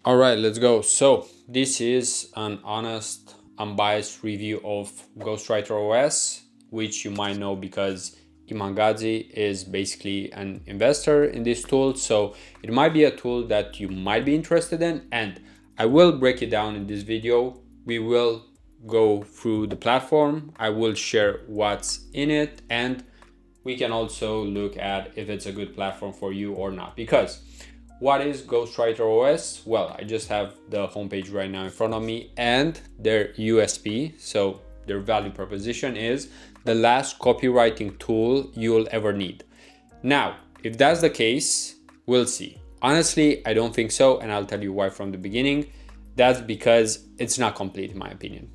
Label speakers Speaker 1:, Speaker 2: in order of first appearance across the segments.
Speaker 1: All right, let's go. So this is an honest, unbiased review of Ghostwriter OS, which you might know because Imangazi is basically an investor in this tool. So it might be a tool that you might be interested in, and I will break it down in this video. We will go through the platform. I will share what's in it, and we can also look at if it's a good platform for you or not. Because what is Ghostwriter OS? Well, I just have the homepage right now in front of me, and their USP, so their value proposition, is the last copywriting tool you'll ever need. Now, if that's the case, we'll see. Honestly, I don't think so, and I'll tell you why from the beginning. That's because it's not complete, in my opinion.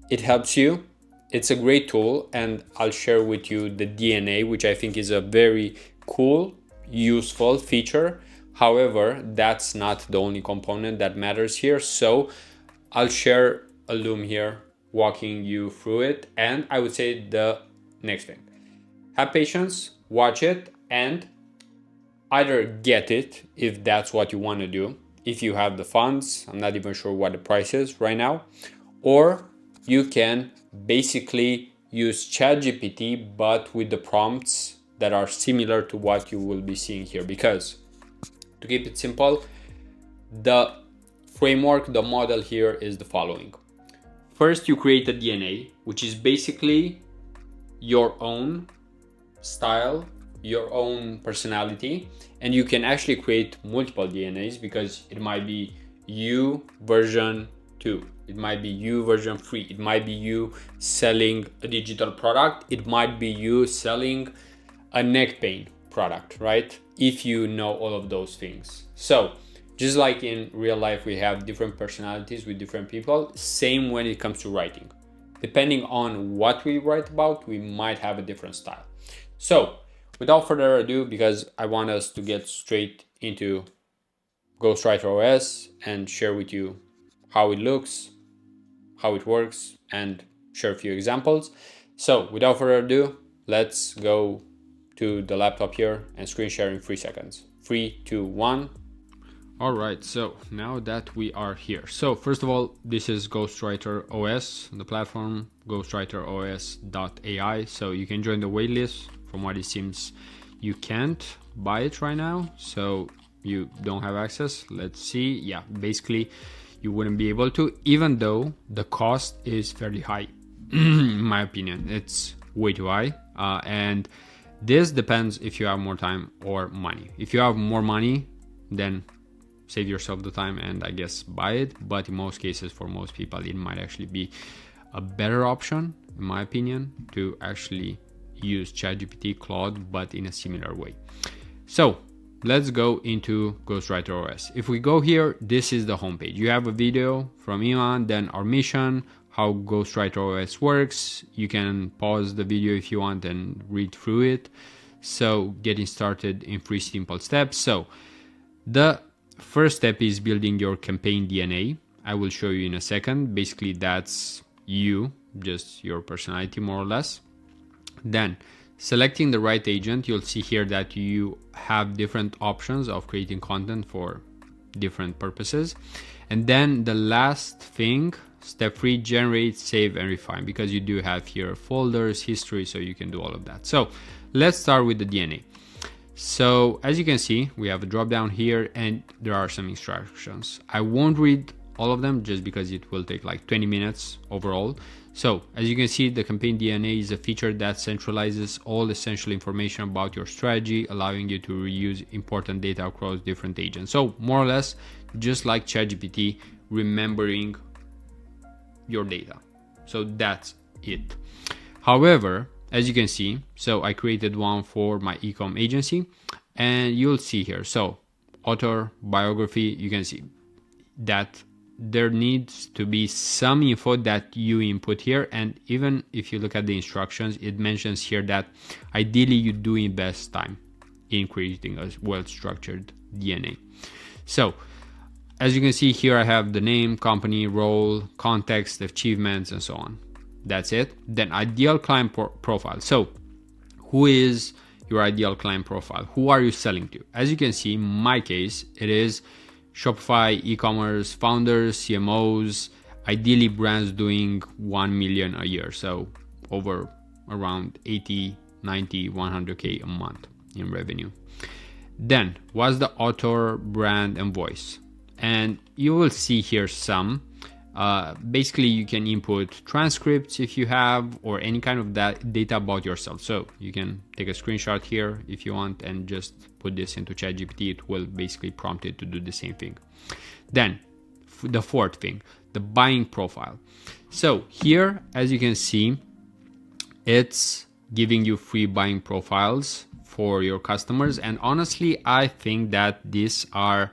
Speaker 1: It helps you. It's a great tool, and I'll share with you the DNA, which I think is a very cool, useful feature. However, that's not the only component that matters here. So I'll share a loom here, walking you through it. And I would say the next thing: have patience, watch it, and either get it if that's what you want to do, if you have the funds. I'm not even sure what the price is right now. Or you can basically use ChatGPT, but with the prompts that are similar to what you will be seeing here. Because to keep it simple, the framework, the model here is the following. First, you create a DNA, which is basically your own style, your own personality, and you can actually create multiple DNAs because it might be you version 2, it might be you version 3, it might be you selling a digital product, it might be you selling a neck pain product, right? If you know all of those things. So just like in real life, we have different personalities with different people, same when it comes to writing. Depending on what we write about, we might have a different style. So without further ado, because I want us to get straight into Ghostwriter OS and share with you how it looks, how it works, and share a few examples. So without further ado, let's go to the laptop here and screen share in 3 seconds. 3, 2, 1. All right, so now that we are here. So first of all, this is Ghostwriter OS, the platform, ghostwriteros.ai. So you can join the waitlist. From what it seems, you can't buy it right now, so you don't have access. Let's see. Yeah, basically you wouldn't be able to, even though the cost is fairly high. In my opinion, it's way too high. And this depends if you have more time or money. If you have more money, then save yourself the time and I guess buy it. But in most cases, for most people, it might actually be a better option, in my opinion, to actually use ChatGPT, Claude, but in a similar way. So let's go into Ghostwriter OS. If we go here, this is the homepage. You have a video from Iman, then our mission, how Ghostwriter OS works. You can pause the video if you want and read through it. So getting started in 3 simple steps. So the first step is building your campaign DNA. I will show you in a second. Basically, that's you, just your personality more or less. Then selecting the right agent, you'll see here that you have different options of creating content for different purposes. And then the last thing, step 3, generate, save, and refine, because you do have here folders, history, so you can do all of that. So let's start with the DNA. So as you can see, we have a drop down here and there are some instructions. I won't read all of them just because it will take like 20 minutes overall. So as you can see, the campaign DNA is a feature that centralizes all essential information about your strategy, allowing you to reuse important data across different agents. So more or less, just like ChatGPT, remembering your data. So that's it. However, as you can see, so I created one for my eCom agency and you'll see here. So author, biography, you can see that there needs to be some info that you input here. And even if you look at the instructions, it mentions here that ideally you do invest time in creating a well-structured DNA. So as you can see here, I have the name, company, role, context, achievements, and so on. That's it. Then ideal client profile. So who is your ideal client profile? Who are you selling to? As you can see, in my case, it is Shopify e-commerce founders, CMOs, ideally brands doing 1 million a year, so over around 80, 90, 100k a month in revenue. Then what's the author, brand, and voice? And you will see here some. Basically, you can input transcripts if you have, or any kind of that data about yourself. So you can take a screenshot here if you want and just put this into ChatGPT. It will basically prompt it to do the same thing. Then the fourth thing, the buying profile. So here, as you can see, it's giving you free buying profiles for your customers. And honestly, I think that these are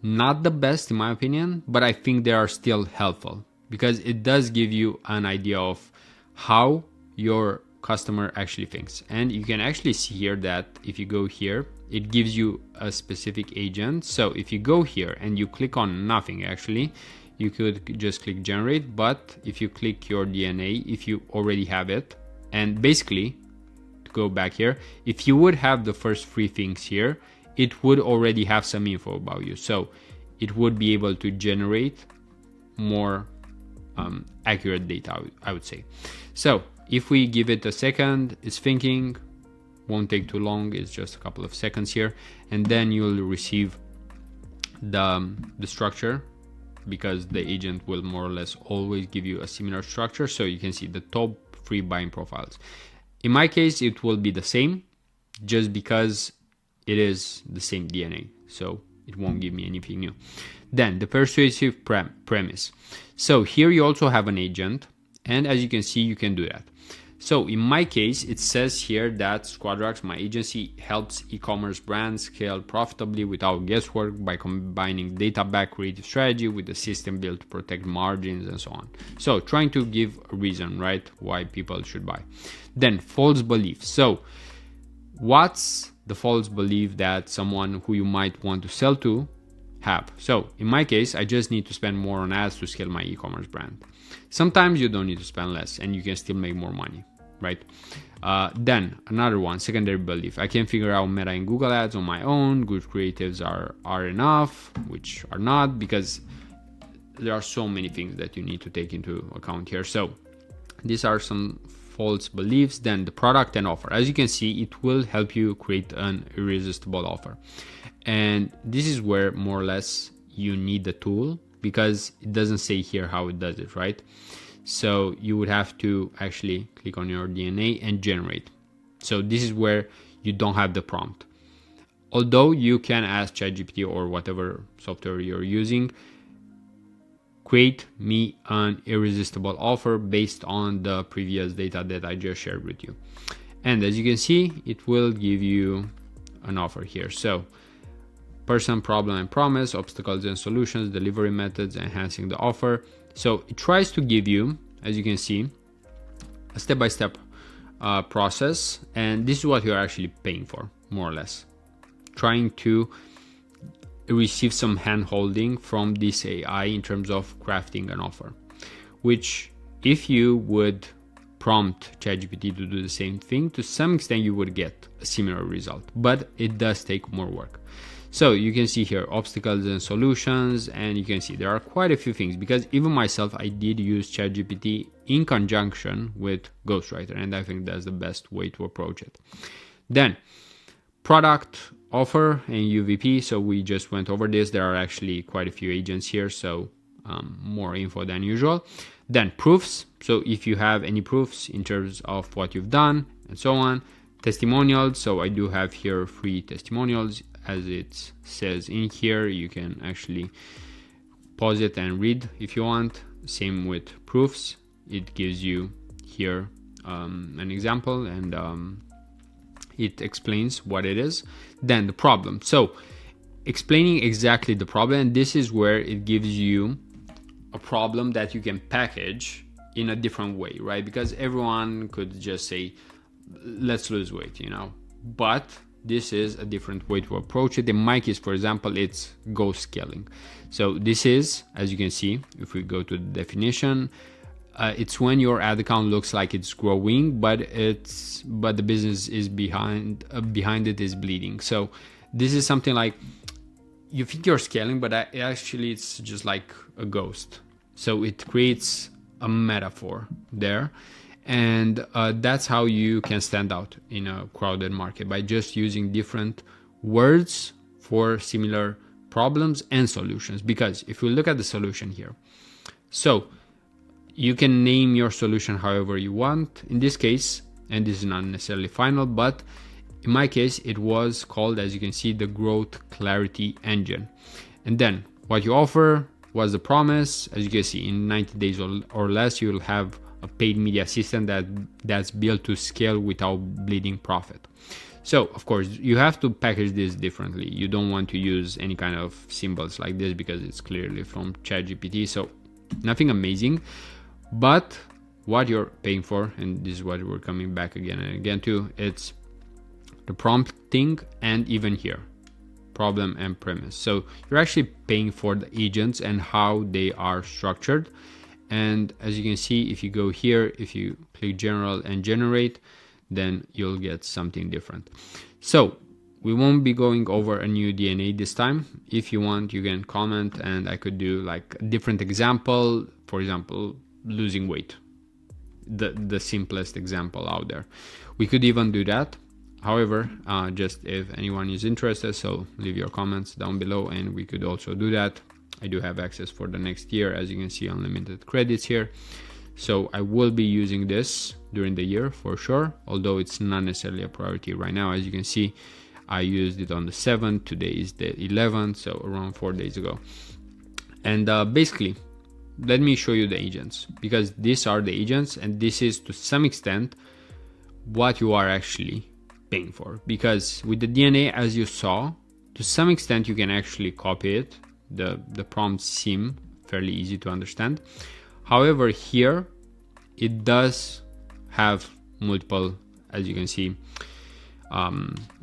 Speaker 1: not the best in my opinion, but I think they are still helpful because it does give you an idea of how your customer actually thinks. And you can actually see here that if you go here, it gives you a specific agent. So if you go here and you click on nothing, actually, you could just click generate. But if you click your DNA, if you already have it, and basically to go back here, if you would have the first three things here, it would already have some info about you. So it would be able to generate more accurate data, I would say. So if we give it a second, it's thinking, won't take too long. It's just a couple of seconds here. And then you'll receive the structure, because the agent will more or less always give you a similar structure. So you can see the top 3 buying profiles. In my case, it will be the same, just because it is the same DNA, so it won't give me anything new. Then the persuasive premise. So here you also have an agent, and as you can see, you can do that. So in my case, it says here that Squadrax, my agency, helps e-commerce brands scale profitably without guesswork by combining data-backed creative strategy with a system built to protect margins and so on. So trying to give a reason, right, why people should buy. Then false beliefs. So what's the false belief that someone who you might want to sell to have? So in my case, I just need to spend more on ads to scale my e-commerce brand. Sometimes you don't need to spend less and you can still make more money, right? Then another one, secondary belief. I can figure out Meta and Google ads on my own. Good creatives are enough, which are not, because there are so many things that you need to take into account here. So these are some false beliefs. Then the product and offer. As you can see, it will help you create an irresistible offer. And this is where more or less you need the tool, because it doesn't say here how it does it, right? So you would have to actually click on your DNA and generate. So this is where you don't have the prompt. Although you can ask ChatGPT or whatever software you're using, create me an irresistible offer based on the previous data that I just shared with you. And as you can see, it will give you an offer here. So person, problem, and promise, obstacles and solutions, delivery methods, enhancing the offer. So it tries to give you, as you can see, a step-by-step process. And this is what you're actually paying for, more or less. Trying to receive some hand-holding from this AI in terms of crafting an offer, which if you would prompt ChatGPT to do the same thing, to some extent you would get a similar result, but it does take more work. So you can see here obstacles and solutions, and you can see there are quite a few things, because even myself, I did use ChatGPT in conjunction with Ghostwriter, and I think that's the best way to approach it. Then product, offer, and UVP. So we just went over this. There are actually quite a few agents here, so more info than usual. Then proofs. So if you have any proofs in terms of what you've done and so on. Testimonials. So I do have here 3 testimonials, as it says in here. You can actually pause it and read if you want. Same with proofs. It gives you here an example, and it explains what it is. Then the problem. So explaining exactly the problem, and this is where it gives you a problem that you can package in a different way, right? Because everyone could just say, let's lose weight, you know, but this is a different way to approach it. In my case, for example, it's ghost scaling. So this is, as you can see, if we go to the definition, it's when your ad account looks like it's growing, but the business is behind it is bleeding. So this is something like you think you're scaling, but actually it's just like a ghost. So it creates a metaphor there. And that's how you can stand out in a crowded market, by just using different words for similar problems and solutions. Because if we look at the solution here, so you can name your solution however you want. In this case, and this is not necessarily final, but in my case, it was called, as you can see, the Growth Clarity Engine. And then what you offer was the promise. As you can see, in 90 days or less, you will have a paid media system that's built to scale without bleeding profit. So of course you have to package this differently. You don't want to use any kind of symbols like this because it's clearly from ChatGPT. So nothing amazing, but what you're paying for, and this is what we're coming back again and again to, it's the prompting, and even here, problem and premise. So you're actually paying for the agents and how they are structured. And as you can see, if you go here, if you click general and generate, then you'll get something different. So we won't be going over a new DNA this time. If you want, you can comment and I could do like a different example. For example, losing weight, the simplest example out there. We could even do that. However, just if anyone is interested, so leave your comments down below and we could also do that. I do have access for the next year, as you can see, unlimited credits here. So I will be using this during the year for sure, although it's not necessarily a priority right now. As you can see, I used it on the 7th, today is the 11th, so around 4 days ago. And basically, let me show you the agents, because these are the agents and this is to some extent what you are actually paying for. Because with the DNA, as you saw, to some extent you can actually copy it. The prompts seem fairly easy to understand. However, here it does have multiple, as you can see,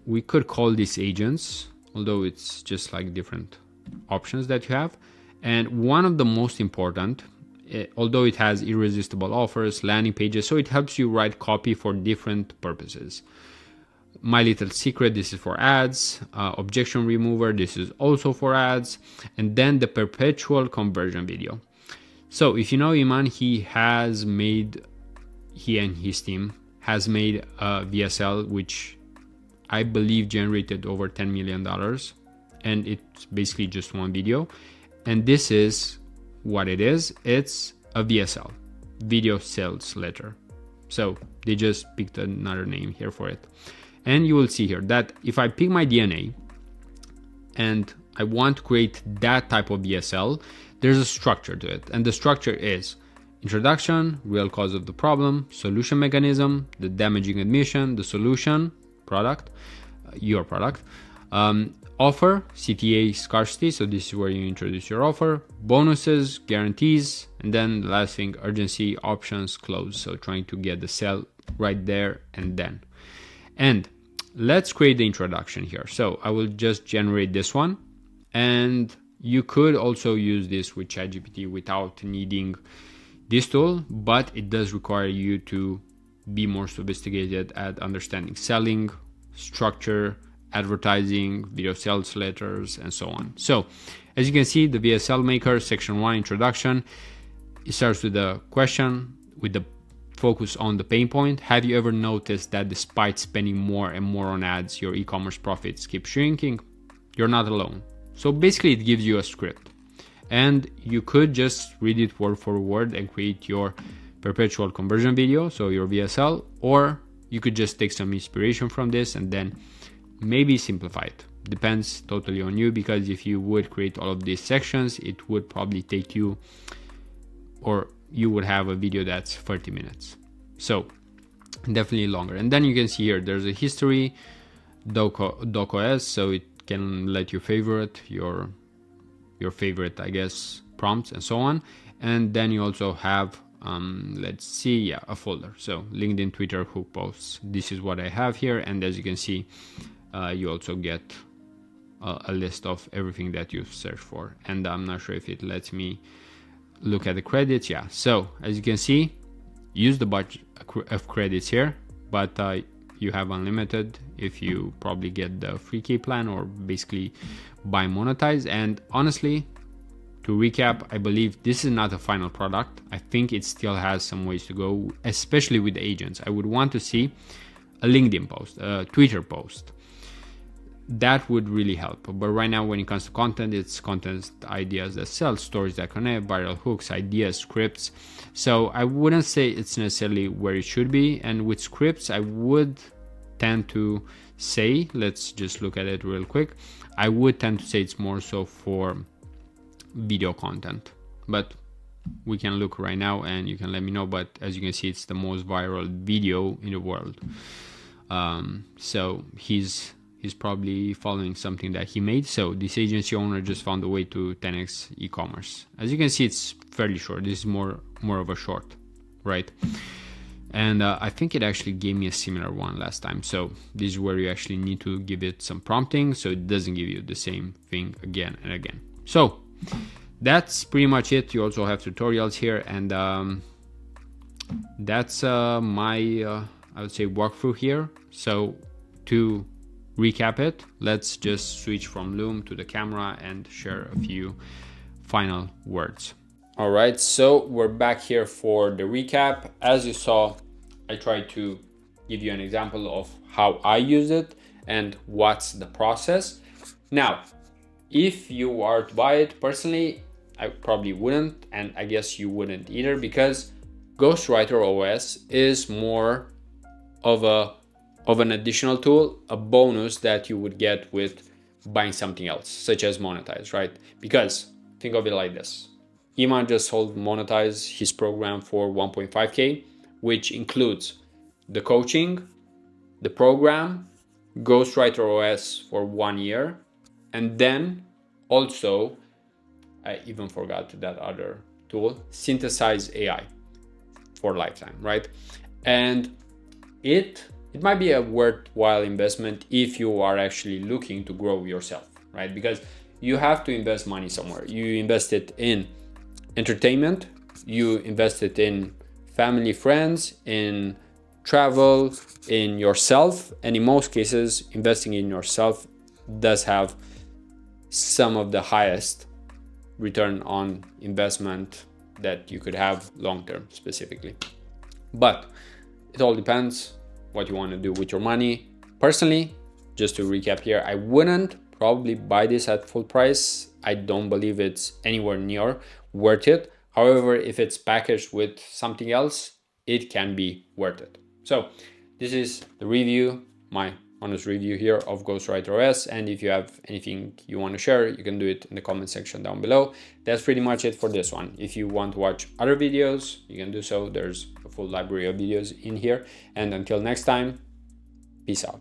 Speaker 1: we could call these agents, although it's just like different options that you have. And one of the most important, although it has irresistible offers, landing pages, so it helps you write copy for different purposes. My Little Secret, this is for ads. Objection Remover, this is also for ads. And then the perpetual conversion video. So if you know Iman, he and his team has made a VSL which I believe generated over $10 million, and it's basically just one video. And this is what it is. It's a VSL, video sales letter. So they just picked another name here for it. And you will see here that if I pick my DNA and I want to create that type of VSL, there's a structure to it. And the structure is introduction, real cause of the problem, solution mechanism, the damaging admission, the solution, product, your product, offer, CTA scarcity. So this is where you introduce your offer, bonuses, guarantees, and then the last thing, urgency, options, close. So trying to get the sale right there and then. And let's create the introduction here. So I will just generate this one, and you could also use this with ChatGPT without needing this tool, but it does require you to be more sophisticated at understanding selling, structure, advertising, video sales letters, and so on. So as you can see, the VSL maker, section 1, introduction, it starts with the question with the focus on the pain point. Have you ever noticed that despite spending more and more on ads, your e-commerce profits keep shrinking? You're not alone. So basically it gives you a script, and you could just read it word for word and create your perpetual conversion video, so your VSL, or you could just take some inspiration from this and then maybe simplify it. Depends totally on you, because if you would create all of these sections, it would probably take you, or you would have a video that's 30 minutes. So definitely longer. And then you can see here, there's a history, DocOS, so it can let you favorite your favorite, I guess, prompts and so on. And then you also have, let's see, a folder. So LinkedIn, Twitter, hook posts. This is what I have here. And as you can see, you also get a list of everything that you've searched for. And I'm not sure if it lets me look at the credits. Yeah, so as you can see, use the bunch of credits here, but you have unlimited if you probably get the free key plan or basically buy monetize. And honestly, to recap, I believe this is not a final product. I think it still has some ways to go, especially with agents. I would want to see a LinkedIn post, a Twitter post. That would really help. But right now, when it comes to content, it's content ideas that sell, stories that connect, viral hooks, ideas, scripts. So I wouldn't say it's necessarily where it should be. And with scripts, I would tend to say, let's just look at it real quick. I would tend to say it's more so for video content, but we can look right now and you can let me know. But as you can see, it's the most viral video in the world. So he's probably following something that he made. So this agency owner just found a way to 10x e-commerce. As you can see, it's fairly short. This is more of a short, right? And I think it actually gave me a similar one last time. So this is where you actually need to give it some prompting so it doesn't give you the same thing again and again. So that's pretty much it. You also have tutorials here, and that's my I would say walkthrough here. So to recap it, let's just switch from Loom to the camera and share a few final words. All right, so we're back here for the recap. As you saw, I tried to give you an example of how I use it and what's the process. Now, if you are to buy it, personally, I probably wouldn't, and I guess you wouldn't either, because Ghostwriter OS is more of an additional tool, a bonus that you would get with buying something else, such as monetize, right? Because think of it like this. Iman just sold monetize his program for 1.5K, which includes the coaching, the program, Ghostwriter OS for 1 year, and then also, I even forgot that other tool, Synthesize AI for lifetime, right? And it might be a worthwhile investment if you are actually looking to grow yourself, right? Because you have to invest money somewhere. You invest it in entertainment, you invest it in family, friends, in travel, in yourself, and in most cases, investing in yourself does have some of the highest return on investment that you could have long term specifically. But it all depends what you want to do with your money. Personally, just to recap here, I wouldn't probably buy this at full price. I don't believe it's anywhere near worth it. However, if it's packaged with something else, it can be worth it. So this is the review, my honest review here of Ghostwriter OS. And if you have anything you want to share, you can do it in the comment section down below. That's pretty much it for this one. If you want to watch other videos, you can do so. There's a full library of videos in here. And until next time, peace out.